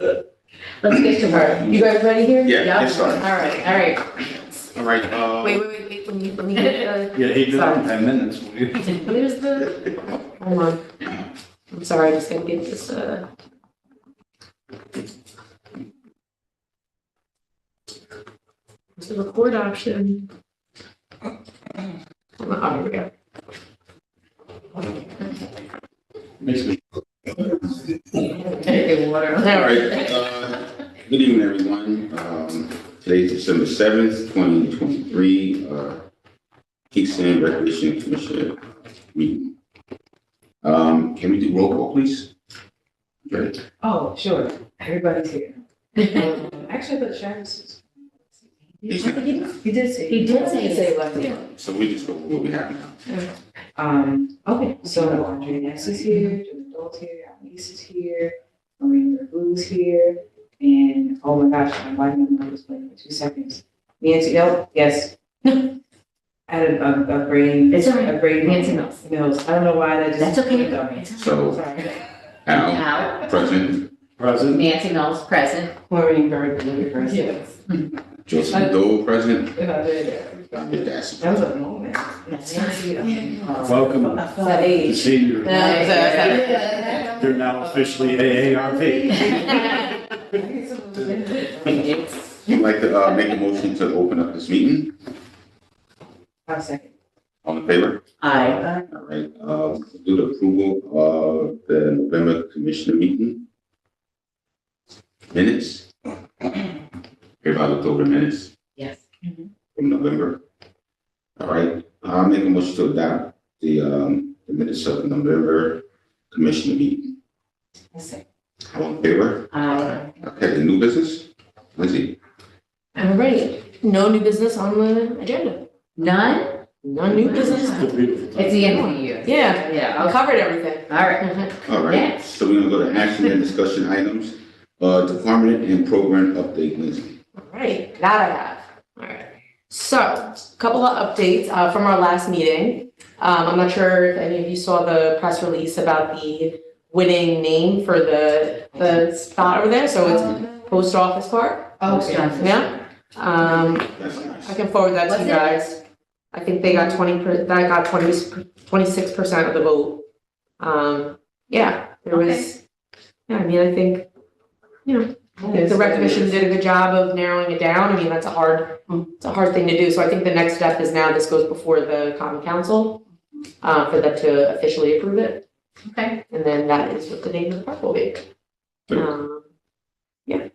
Let's get to work. You guys ready here? Yeah, yes, sorry. All right. All right, Wait. Let me get Yeah, 8 Sorry. 10 minutes. There's the, hold on. I'm sorry, I just gotta get this, it's the record option. Oh, here we go. Makes me. Get water. all right, good evening, everyone. Today's December 7th, 2023, Kingston Recreation Commission meeting. Can we do roll call, please? Ready? Oh, sure. Everybody's here. Actually, I thought Travis was. He did say. He did say last year. So we just go with what we have now. Okay, so Andre Ness is here, Joe Adult's here, Alice is here, Marina Blue's here, and oh my gosh, I'm wiping my nose for 2 seconds. Nancy, yes. I had a brain. It's all right. A brain. Nancy Mills. Mills. I don't know why that just. That's okay. It's So, Sorry. Al, Al, President, Present. Nancy Mills, present. Maureen Bird, first. Yes. Joseph Dole, President, If I did it. Dr. Dassey. That was a moment. Welcome That to age. senior. Yeah. They're now officially AARP. I'd like to make a motion to open up this meeting. I'll second. All in favor? Aye. All right, do the approval of the November commissioner meeting. Minutes. Everybody looked over the minutes Yes. from November. All right, I'll make a motion to adopt the minutes of the November commissioner meeting. I'll second. All in favor? Aye. Okay, the new business, Lindsay. All right. No new business on the agenda. None? No new business? It's the end of the year. Yeah, Yeah, I covered everything. all right. All right, so we're gonna go to action and discussion items. Department and program update, Lindsay. All right, that I have. All right. So, a couple of updates from our last meeting. I'm not sure if any of you saw the press release about the winning name for the spot over there. So it's Post Office Park. Oh, okay. Yeah. That's nice. I can forward that to What's you it? guys. I think they got 26% of the vote. Yeah, there was, yeah, I mean, I think, you know, the rec commission did a good job of narrowing it down. I mean, it's a hard thing to do. So I think the next step is now this goes before the common council, for them to officially approve it. Okay. And then that is what the name of the park will be. Yeah.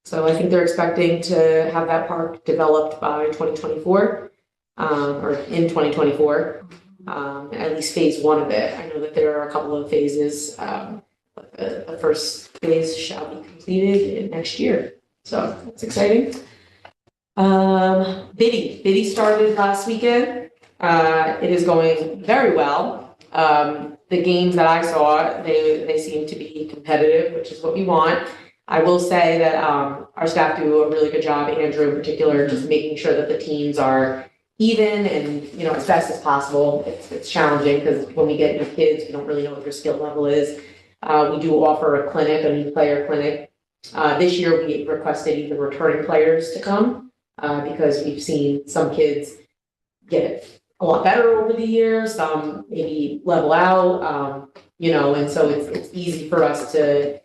So I think they're expecting to have that park developed by 2024, or in 2024. At least phase one of it. I know that there are a couple of phases, but the first phase shall be completed next year. So that's exciting. Biddy started last weekend. It is going very well. The games that I saw, they seem to be competitive, which is what we want. I will say that our staff do a really good job, Andrew in particular, just making sure that the teams are even and, you know, as best as possible. It's challenging because when we get new kids, we don't really know what their skill level is. We do offer a clinic, a new player clinic. This year we requested even returning players to come because we've seen some kids get a lot better over the years, some maybe level out, you know, and so it's easier for us to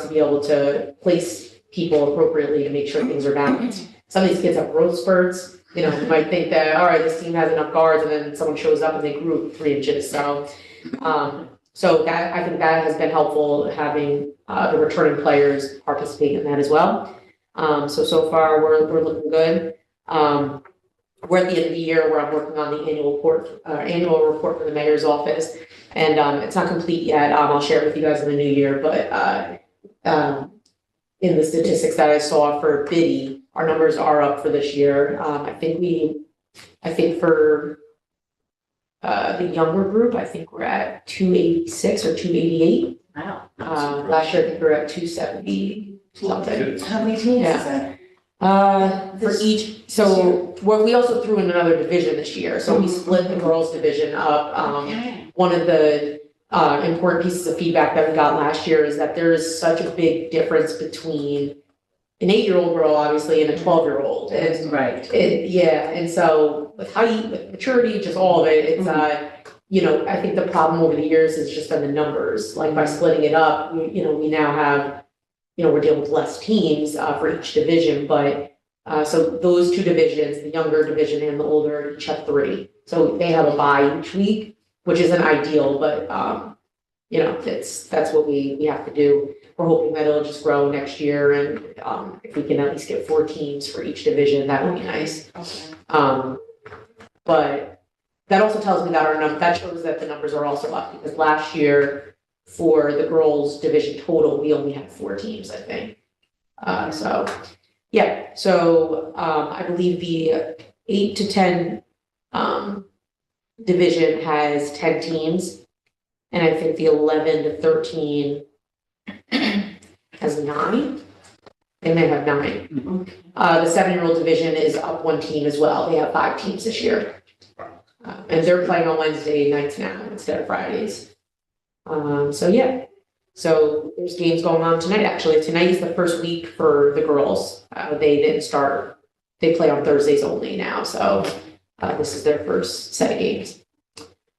be able to place people appropriately to make sure things are balanced. Some of these kids have growth spurts. You know, you might think that, all right, this team has enough guards, and then someone shows up and they grew 3 inches. So, so that, I think that has been helpful, having the returning players participate in that as well. So far we're looking good. We're at the end of the year where I'm working on the annual report for the mayor's office, and it's not complete yet. I'll share it with you guys in the new year, but in the statistics that I saw for Biddy, our numbers are up for this year. I think for the younger group, I think we're at 286 or 288. Wow. Last year I think we were at 270 something. How many teams is that? For each, so we also threw in another division this year. So we split the girls division up. One of the important pieces of feedback that we got last year is that there is such a big difference between an 8-year-old girl, obviously, and a 12-year-old. And Right. yeah, and so with height, with maturity, just all of it, it's, I think the problem over the years has just been the numbers. Like by splitting it up, we now have, we're dealing with less teams for each division, but so those two divisions, the younger division and the older, each have 3. So they have a bye each week, which isn't ideal, but that's what we have to do. We're hoping that it'll just grow next year, and if we can at least get 4 teams for each division, that would be nice. Okay. But that also tells me that that shows that the numbers are also up, because last year for the girls division total, we only had 4 teams, I think. So I believe the 8 to 10 division has 10 teams, and I think the 11 to 13 has 9. They may have 9. The 7-year-old division is up 1 team as well. They have 5 teams this year. And they're playing on Wednesday nights now instead of Fridays. So there's games going on tonight. Actually, tonight is the first week for the girls. They didn't start. They play on Thursdays only now. So this is their first set of games.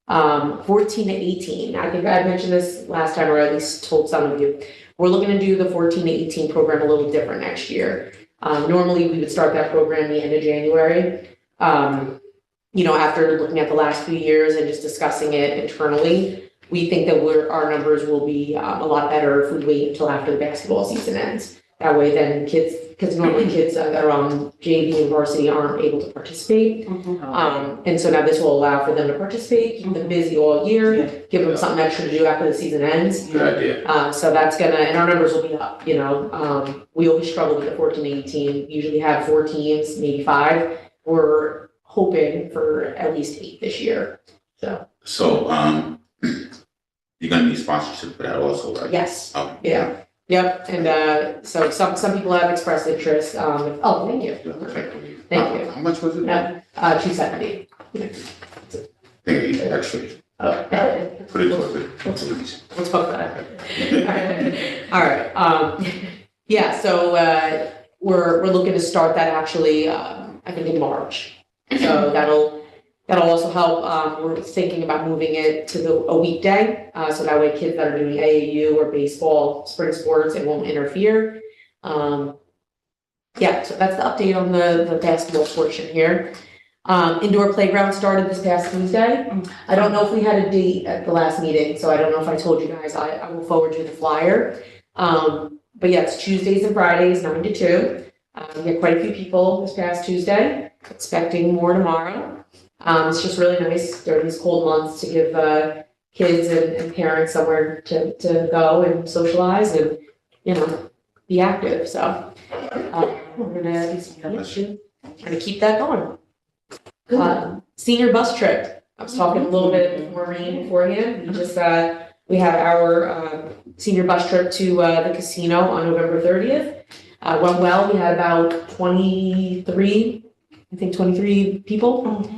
14 to 18. I think I mentioned this last time, or at least told some of you. We're looking to do the 14 to 18 program a little different next year. Normally, we would start that program the end of January. After looking at the last few years and just discussing it internally, we think that our numbers will be a lot better if we wait until after the basketball season ends. That way then because normally kids that are on JV and varsity aren't able to participate. And so now this will allow for them to participate, keep them busy all year, give them something extra to do after the season ends. Good idea. So that's and our numbers will be up, we always struggle with the 14 to 18, usually have 4 teams, maybe 5. We're hoping for at least 8 this year, so. So, you're gonna need sponsorship for that also, right? Yes, Oh. yeah, yep, and so some people have expressed interest, thank you. Thank you. How much was it? No, $270. Thank you, actually. Oh. Put it towards it. Please. Let's talk about it. All right, so we're looking to start that actually, I think in March. So that'll also help. We're thinking about moving it to a weekday, so that way kids that are doing AAU or baseball, spring sports, it won't interfere. So that's the update on the basketball portion here. Indoor playground started this past Tuesday. I don't know if we had a date at the last meeting, so I don't know if I told you guys. I will forward you the flyer. But yeah, it's Tuesdays and Fridays, 9 to 2. We had quite a few people this past Tuesday, expecting more tomorrow. It's just really nice during these cold months to give kids and parents somewhere to go and socialize and, be active. So we're gonna try to keep that going. Senior bus trip. I was talking a little bit with Maureen beforehand. We had our senior bus trip to the casino on November 30th. Went well. We had about 23 people.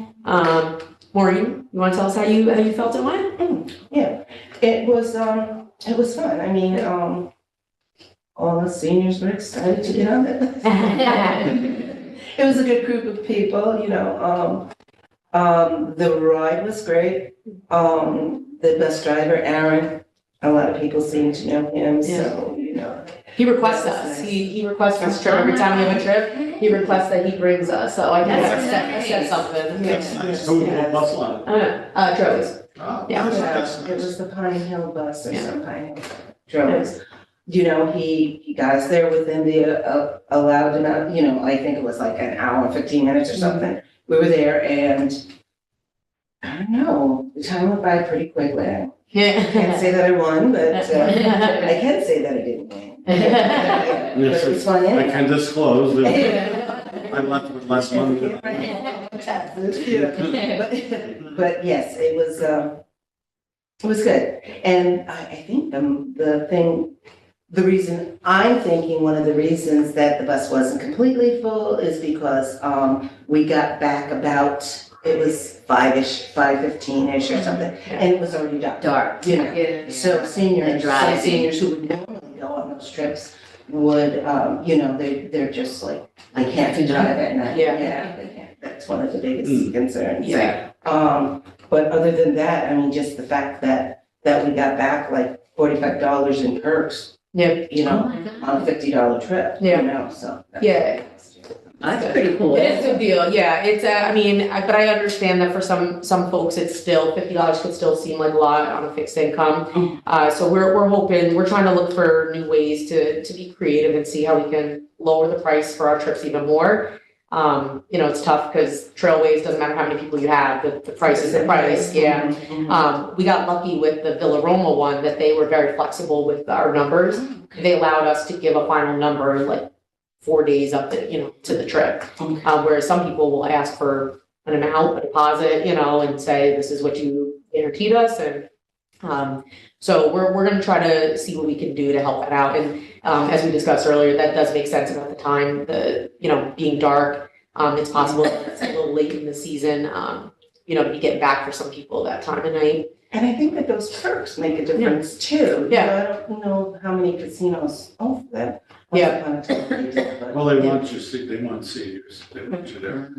Maureen, you want to tell us how you felt it went? Yeah, it was fun. I mean, all the seniors were excited to get on it. It was a good group of people, the ride was great. The bus driver, Aaron, a lot of people seem to know him, so, He requests us. He requests us trip every time we have a trip. He requests that he brings us. So I guess I said something. That's nice. Who will bustle on? Troy's. Oh, Yeah. that's It was nice. the Pine Hill bus or Yeah. some Pine Hill Drones. He got us there within the allowed amount, I think it was like an hour and 15 minutes or something. We were there and I don't know, the time went by pretty quickly. I can't say that I won, but I can say that I didn't win. But it was fun I anyway. can disclose that I left with less money than But yes, it was good. And I think the reason I'm thinking one of the reasons that the bus wasn't completely full is because we got back about it was 5:15-ish or something, and it was already dark. Dark. You know, Yeah. So And seniors, some driving. seniors who would normally go on those trips would, they're just like, they can't drive at night. Yeah. They can't. That's one of the biggest concerns. Yeah. But other than that, I mean, just the fact that we got back like $45 in perks, Yeah. you Oh know, my God. on a $50 trip, Yeah. you know, so. Yeah. That's pretty cool. It is a good deal, yeah, it's, but I understand that for some folks, it's still, $50 could still seem like a lot on a fixed income. So we're hoping, we're trying to look for new ways to be creative and see how we can lower the price for our trips even more. It's tough because Trailways, doesn't matter how many people you have, the price is the price, yeah. We got lucky with the Villa Roma one, that they were very flexible with our numbers. They allowed us to give a final number like 4 days up to the trip. Whereas some people will ask for an amount, a deposit, and say, this is what you guaranteed us. And so we're gonna try to see what we can do to help that out. And as we discussed earlier, that does make sense about the time, being dark. It's possible that it's a little late in the season, to be getting back for some people that time of night. And I think that those perks make a difference too. Yeah. I don't know how many casinos offer that. Yeah. Well, they want seniors, they want you there.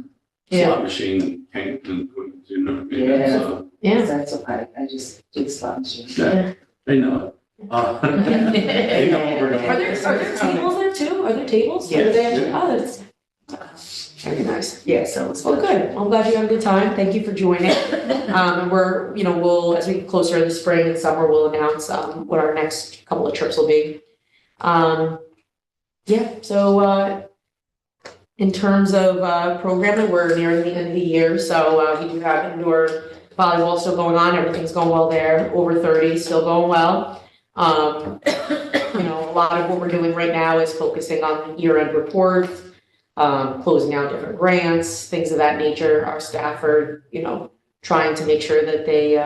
Yeah. Slot machine, paint and, you know, what I mean? Yeah. So, Yeah. That's okay, I just do the slot machine. yeah, they know it. They know what we're doing. Are there tables there too? Are there tables? Yeah. Are there? Yeah. Oh, that's very nice. Yeah, so it's. Well, good. I'm glad you had a good time. Thank you for joining. And we'll, as we get closer to the spring and summer, we'll announce, what our next couple of trips will be. So, in terms of, programming, we're nearing the end of the year, so, we do have indoor volleyball still going on. Everything's going well there. Over 30, still going well. A lot of what we're doing right now is focusing on year-end reports, closing out different grants, things of that nature. Our staff are, trying to make sure that they,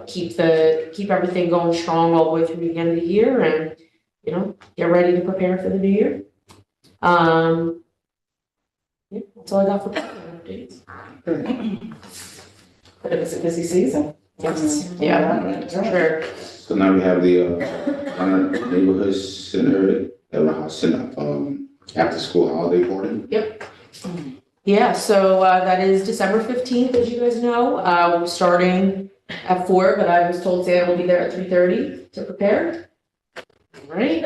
keep everything going strong all the way through the end of the year and, get ready to prepare for the new year. That's all I got for program updates. But it was a busy season. Yes, yeah, for sure. So now we have the, Honor Neighborhood Center, after school holiday party. Yeah, so that is December 15th, as you guys know. We're starting at 4, but I was told Santa will be there at 3:30 to prepare. All right,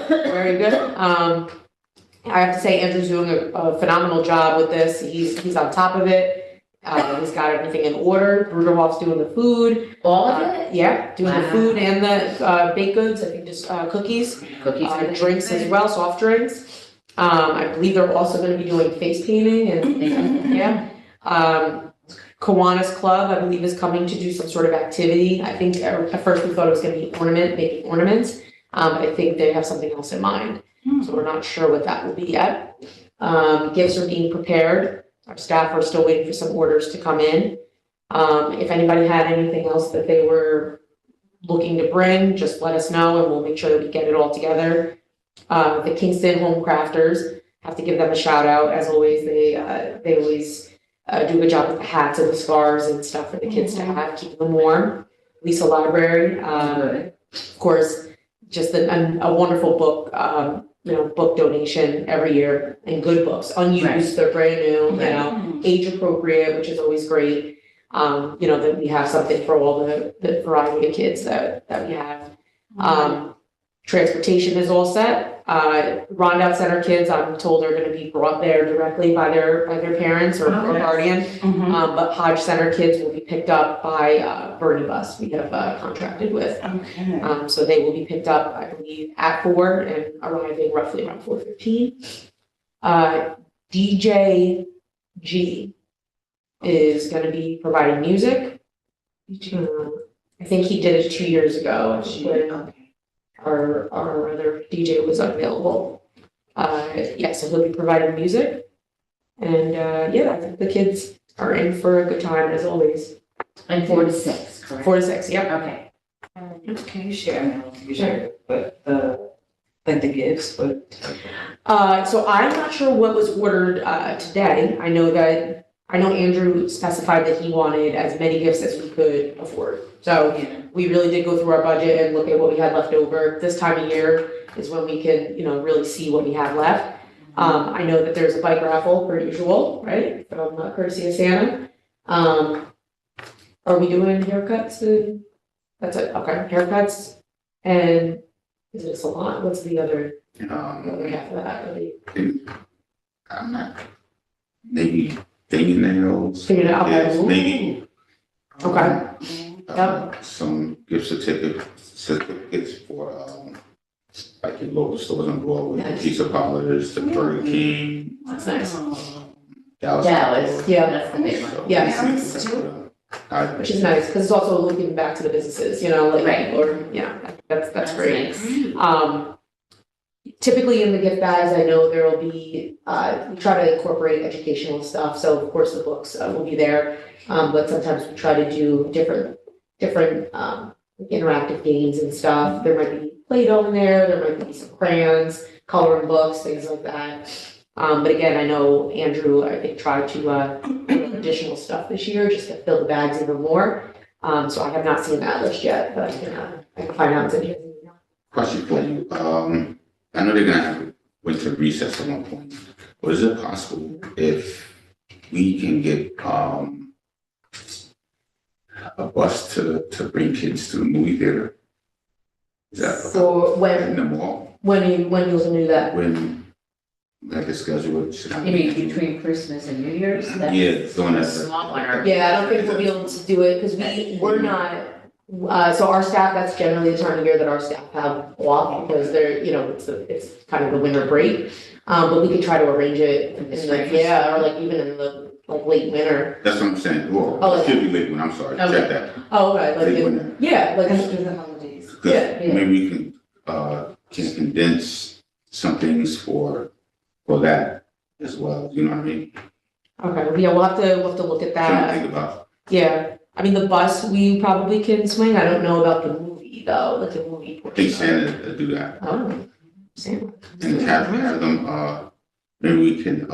very good. I have to say Andrew's doing a phenomenal job with this. He's on top of it. He's got everything in order. Bruderhoff's doing the food. All of it? Yeah, doing the Wow. food and the baked goods, I think just cookies. Cookies. Drinks as well, soft drinks. I believe they're also gonna be doing face painting and, yeah. Kiwanis Club, I believe, is coming to do some sort of activity. I think at first we thought it was gonna be making ornaments. But I think they have something else in mind. So we're not sure what that will be yet. Gifts are being prepared. Our staff are still waiting for some orders to come in. If anybody had anything else that they were looking to bring, just let us know and we'll make sure that we get it all together. The Kingston Home Crafters, have to give them a shout out. As always, they always do a good job with the hats and the scarves and stuff for the kids to have, keeping them warm. Lisa Library, of course, just a wonderful book, book donation every year, and good books, unused, they're brand new, age appropriate, which is always great. That we have something for all the variety of kids that we have. Transportation is all set. Rondout Center kids, I'm told, are gonna be brought there directly by their parents or guardian. But Hodge Center kids will be picked up by Bernie Bus, we have contracted with. Okay. So they will be picked up, I believe, at 4 and arriving roughly around 4:15. DJ G is gonna be providing music. I think he did it 2 years ago when our other DJ was unavailable. So he'll be providing music. And I think the kids are in for a good time as always. And 4 to 6, correct? 4 to 6, yep. Okay. Can you share, but like the gifts, but. So I'm not sure what was ordered today. I know that I know Andrew specified that he wanted as many gifts as we could afford. So Yeah. we really did go through our budget and look at what we had left over. This time of year is when we can, really see what we have left. I know that there's a bike raffle per usual, right, from courtesy of Santa. Are we doing haircuts? That's it, okay, haircuts. And is it a salon? What's the other half of that? Are they- I'm not, maybe fingernails. Fingernail, okay. Yes, maybe. Okay. Some gift certificates for, like your local stores on Broadway, Nice. Pizza Parlors, the Burger King. That's nice. Dallas. Yeah. That's the big one. So, Yes. Which is nice, because it's also looking back to the businesses, Right. or, that's great. nice. Typically in the gift bags, I know there will be, we try to incorporate educational stuff, so of course the books will be there. But sometimes we try to do different interactive games and stuff. There might be Play-Doh in there might be some crayons, coloring books, things like that. But again, I know Andrew, I think, tried to put additional stuff this year just to fill the bags even more. So I have not seen that list yet, but I can find out today. Question for you, I know they're gonna have winter recess at one point, but is it possible if we can get, a bus to bring kids to the movie theater? Is that For in when the mall, you looking to do that? when, like, the schedule? You mean between Christmas and New Year's? That's Yeah, doing that. Small one. Yeah, I don't think we'll be able to do it, because we're not, so our staff, that's generally the time of year that our staff have off, because they're, it's kind of the winter break. But we could try to arrange it in or like even in the, late winter. That's what I'm saying, well, Oh, it should be late when, I'm sorry, check Okay. that. Oh, right, Late winter. After the holidays. 'Cause Yeah. maybe we can condense some things for that as well, you know what I mean? Okay, yeah, we'll have to look at Something to that. think about. Yeah, I mean, the bus, we probably can swing. I don't know about the movie though, like the movie I think portion. Santa do that, Oh, Santa. and have them, maybe we can,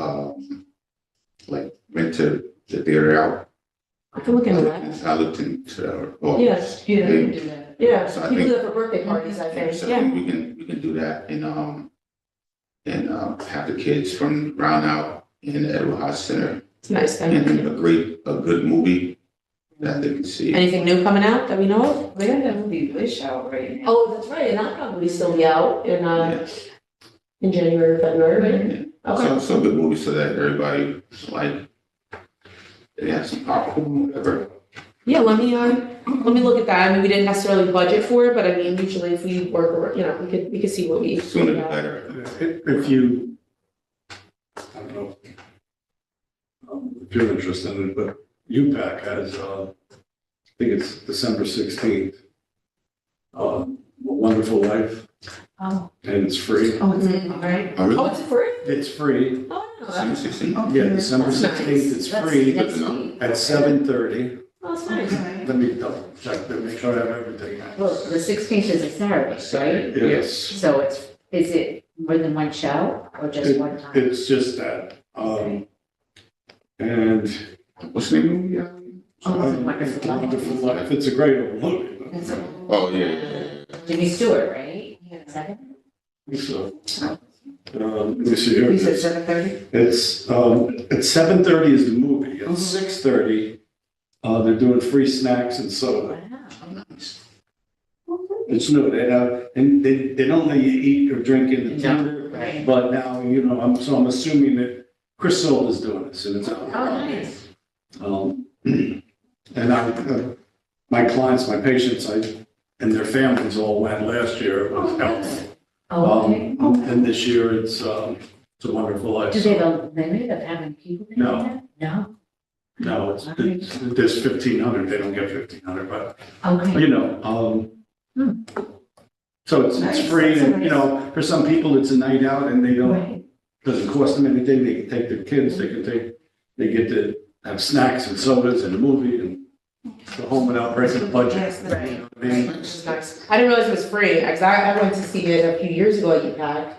like, rent the theater out. I can look into that. I looked into, or. Yes, Yeah, Maybe. we can do that. Yeah, So I people do think- that for birthday parties, I think, So I yeah. think we can do that and have the kids from Brown out in the Edward Hodge Center It's a nice and thing. a good movie that they can see. Anything new coming out that we know of? We got that movie Wish out right now. Oh, that's right, and that'll probably still be out Yeah. in January or February, right? Okay. So good movie so that everybody like, they have some popcorn, whatever. Yeah, let me look at that. I mean, we didn't necessarily budget for it, but I mean, usually if we work, we could see what we. Sooner the better. If you, I don't know, if you're interested in it, but UPAC has, I think it's December 16th. A Wonderful Life, Oh, and it's free. oh, it's Mhm. all right. Oh, Oh, really? it's free? It's free. Oh, I December know that. 16th? Yeah, December That's nice. 16th, it's That's free next Good to know. week. at 7:30. Oh, it's nice. Let me double check to make sure I have everything. Well, the 16th is a Saturday, right? Yes, So is it more than one show or just one time? it's just that. And What's the name of the movie? Oh, it's a Wonderful Life. Wonderful Life, it's a great old movie. Oh, yeah. Jimmy Stewart, right? Seven? So, let me see here. You said 7:30? It's 7:30 is the movie. At 6:30, they're doing free snacks and soda. Wow. It's new. They don't let you eat or drink in the theater. Right. But now, I'm assuming that Chris Soul is doing this and it's out. Oh, nice. And my clients, my patients, and their families all went last year. It was helpful. Oh, okay. And this year it's a Wonderful Life. Do they have a limit of having people there? No. No? No, there's 1,500, they don't get 1,500, but, Okay. so it's free, and, for some people, it's a night out, and they don't, Right. doesn't cost them anything, they can take their kids, they get to have snacks and sodas and a movie, and go home without breaking the budget. Yes, that's You know what I mean? Which is nice. I didn't realize it was free, because I went to see it a few years ago at UPAC.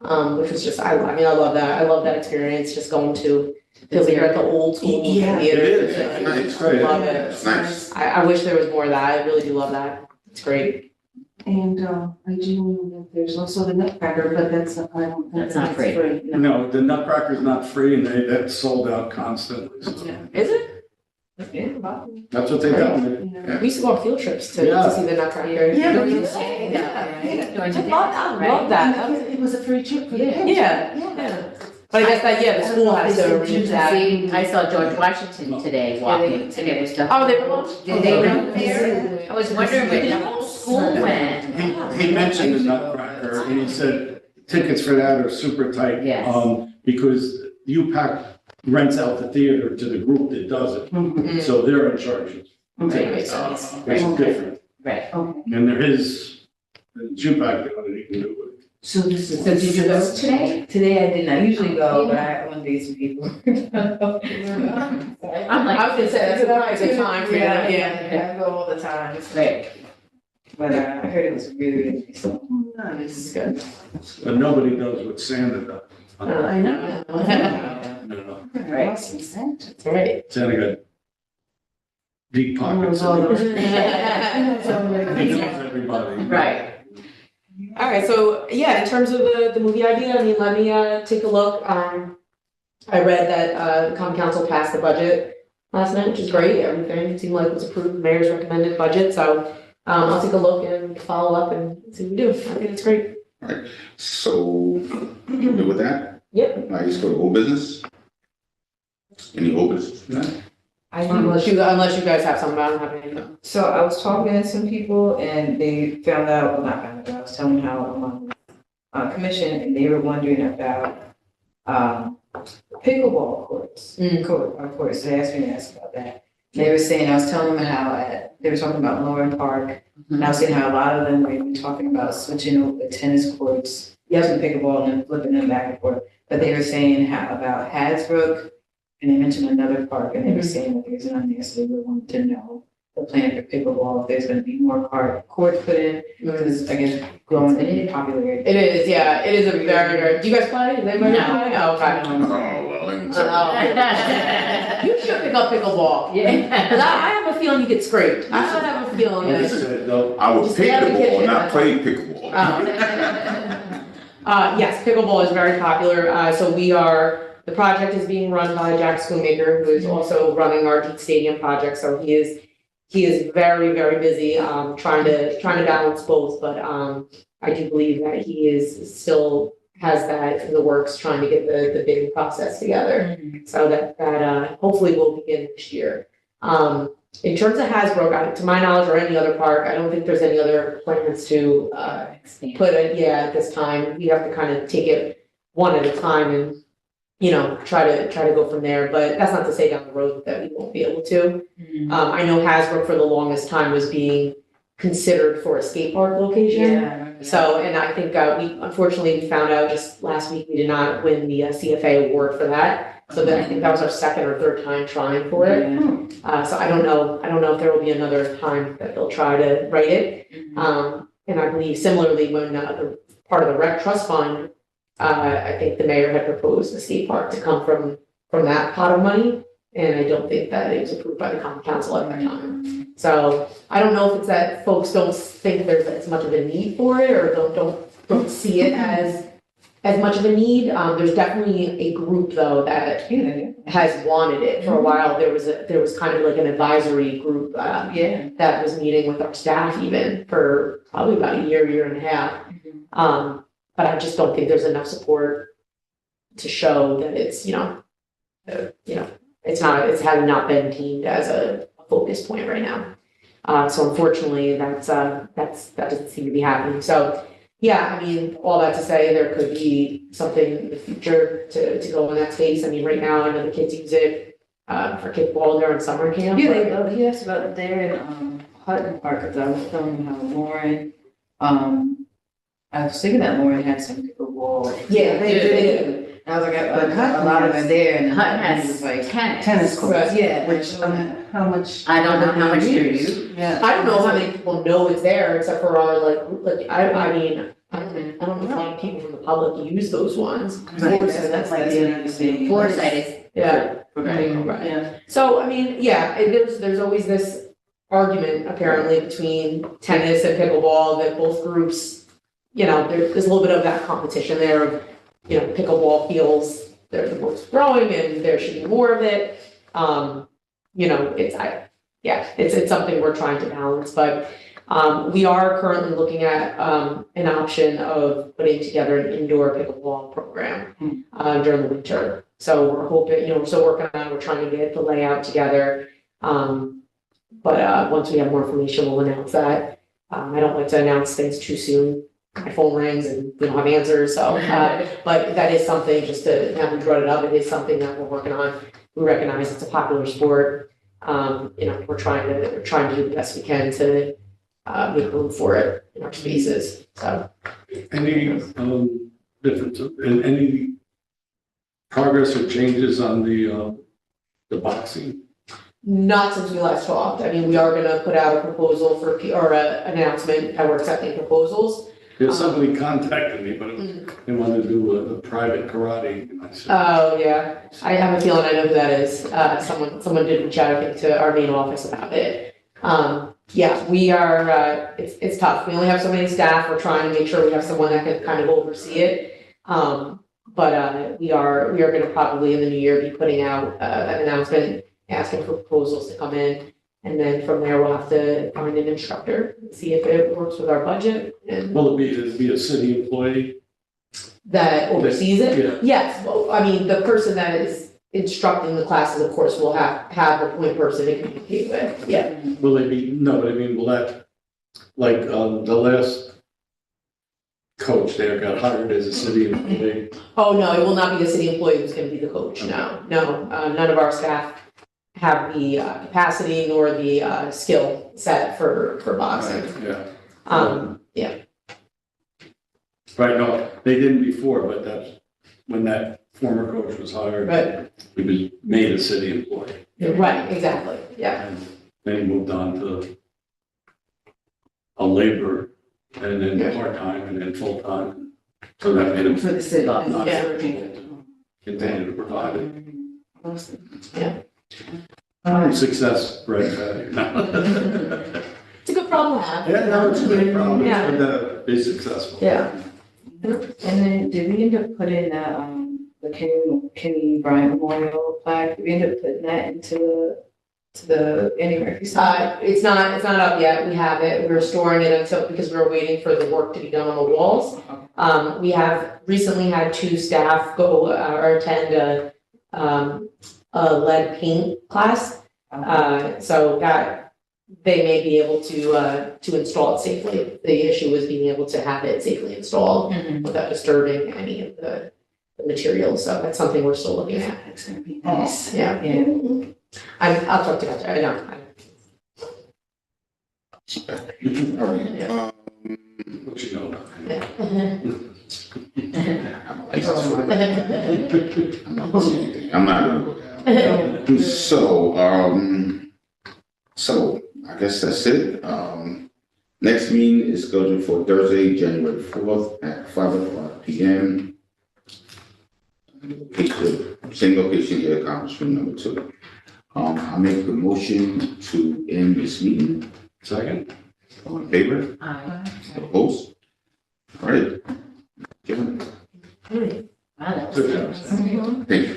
which was just, I mean, I love that experience, just going to, feels like you're at the old school movie Yeah. theater. It is. It's great. Love it. It's nice. I wish there was more of that, I really do love that, it's great. And, I do know that there's also the Nutcracker, but that's, I don't think That's not free. No. No, the Nutcracker's not free and that's sold out constantly. So Is it? Yeah, but, that's what they tell me. you know. We used to go on field trips Yeah. to see the Nutcracker. Yeah, but you you say that. I love that. It was a free trip for the Yeah. kids. Yeah. But I guess that, yeah, the school has to arrange that. See, I saw George Washington today walking, and it was the. Oh, they were launched? Did they go there? I was wondering where the whole school went. He mentioned the Nutcracker and he said tickets for that are super tight. Yes. Because UPAC rents out the theater to the group that does it. Mhm. So they're in charge of Okay. Makes sense. it's different. Right. Okay. And there is, UPAC, he can do it. So this is. So did you go today? Today I did not usually go, but I want to be some people. I'm like. I was gonna say, that's a nice time for you, yeah. I go all the time, Right. but I heard it was really, really nice. This is good. But nobody knows what Santa does. I know. No. Right. That's right. Santa got deep pockets. All those- He knows everybody. Right. All right, so yeah, in terms of the movie idea, I mean, let me take a look. I read that the common council passed the budget last night, which is great. Everything seemed like was approved, the mayor's recommended budget, so I'll take a look and follow up and see what we do. I think it's great. So, you good with that? Yep. I just go to old business? Any old business? No? Unless you guys have something, I don't have anything. So I was talking to some people and they found out, well, not found out, I was telling them how I'm on commission and they were wondering about pickleball courts. Courts, they asked me to ask about that. They were saying, I was telling them how, they were talking about Lauren Park, and I was saying how a lot of them were even talking about switching over tennis courts, yes, and pickleball and then flipping them back and forth. But they were saying how about Hasbrook, and they mentioned another park, and they were saying that there's none there, so they would want to know the plan for pickleball, if there's gonna be more courts put in, because I guess growing in popularity. It is, yeah, it is a very, very, do you guys play? Does anybody No. play? Oh, okay. Oh, well, then, You should pick up pickleball. Yeah. Cause I have a feeling you get scraped. I should have a feeling Like I that. said, though, I would Just pick get out the of the ball, kitchen. not play pickleball. Yes, pickleball is very popular. So the project is being run by Jack Schoonmaker, who is also running our Deep Stadium project. So he is very, very busy, trying to balance both. But I do believe that he is still has that in the works, trying to get the bidding process together. So that hopefully will begin this year. In terms of Hasbrook, to my knowledge, or any other park, I don't think there's any other plans to put at this time. We have to kind of take it one at a time and, try to go from there. But that's not to say down the road that we won't be able to. I know Hasbrook for the longest time was being considered for a skate park location. So, and I think we found out just last week, we did not win the CFA award for that. So I think that was our second or third time trying for it. So I don't know if there will be another time that they'll try to write it. And I believe similarly, when the part of the rec trust fund, I think the mayor had proposed the skate park to come from that pot of money. And I don't think that it was approved by the common council at that time. So I don't know if it's that folks don't think there's as much of a need for it, or don't see it as much of a need. There's definitely a group though that has wanted it for a while. There was kind of like an advisory group that was meeting with our staff even for probably about a year and a half. But I just don't think there's enough support to show that it's it has not been deemed as a focus point right now. So unfortunately, that doesn't seem to be happening. So yeah, I mean, all that to say, there could be something in the future to go in that space. I mean, right now, I know the kids use it for kickball during summer camp. Yeah, they love, he asked about there in Hutton Park, because I was telling him how Lauren, I was thinking that Lauren had some pickleball. Yeah, they do. And I was like, But a Hutton lot of them has- there, and then Hutton Hutton was has like, Tennis courts, yeah. which, how much? I don't know how much they're used. Yeah. I don't know how many people know it's there except for our like I mean, I I don't know if a lot of people from the public use those ones. Right, that's like the other thing. Foresight is. Yeah, Right, right. yeah. So, I mean, yeah, there's always this argument apparently between tennis and pickleball that both groups, there's a little bit of that competition there of, pickleball feels they're the most growing and there should be more of it. It's something we're trying to balance, but we are currently looking at an option of putting together an indoor pickleball program during the winter. So we're hoping, we're still working on it, we're trying to get the layout together. But once we have more information, we'll announce that. I don't like to announce things too soon. My phone rings and we don't have answers, so, but that is something, just to, now we brought it up, it is something that we're working on. We recognize it's a popular sport. We're trying to do the best we can to make room for it in our spaces, so. Any, difference, in any progress or changes on the boxing? Not since we last talked. I mean, we are gonna put out a proposal for, or an announcement that we're accepting proposals. There's somebody contacted me, but they wanted to do a private karate, and I said, Oh, yeah. I have a feeling I know who that is. Someone did reach out, I think, to our main office about it. Yeah, we are, it's tough. We only have so many staff. We're trying to make sure we have someone that can kind of oversee it. But we are gonna probably in the new year be putting out, an announcement, asking for proposals to come in. And then from there, we'll have to find an instructor, see if it works with our budget and will it be a city employee? that oversees it. Yeah. Yes, well, I mean, the person that is instructing the classes, of course, will have a point person to communicate with, yeah. Will they be, no, but I mean, will that, like, the last coach there got hired as a city employee? Oh, no, it will not be the city employee who's gonna be the coach, no, none of our staff have the capacity nor the skill set for boxing. Yeah. Yeah, Right, no, they didn't before, but that's when that former coach was hired. right, He was made a city employee. right, exactly, yeah, And then he moved on to a labor and then Yeah. part-time and then full-time. So that made him For the city. Yeah. continue to provide it. Yeah. Success, right? it's a good problem to have. Yeah, no, it's a great problem. Yeah. It's good to be successful. Yeah. And then did we end up putting the Kenny Bryant Memorial plaque, did we end up putting that into the Annie Murphy Center? It's not up yet, we have it, we're storing it because we're waiting for the work to be done on the walls. We have recently had 2 staff go or attend a lead paint class. So that they may be able to install it safely. The issue was being able to have it safely installed without disturbing any of the materials, so that's something we're still looking at. That's gonna be nice. Yeah. Yeah. I'll talk to Heather, I know. All right, What you know. Yeah. I'm not gonna go down. So I guess that's it. Next meeting is scheduled for Thursday, January 4th at 5:00 p.m. Same location here, conference room number 2. I make a motion to end this meeting. Second? All in favor? Opposed? All right. Kevin, Wow, that was. Good job. thank you.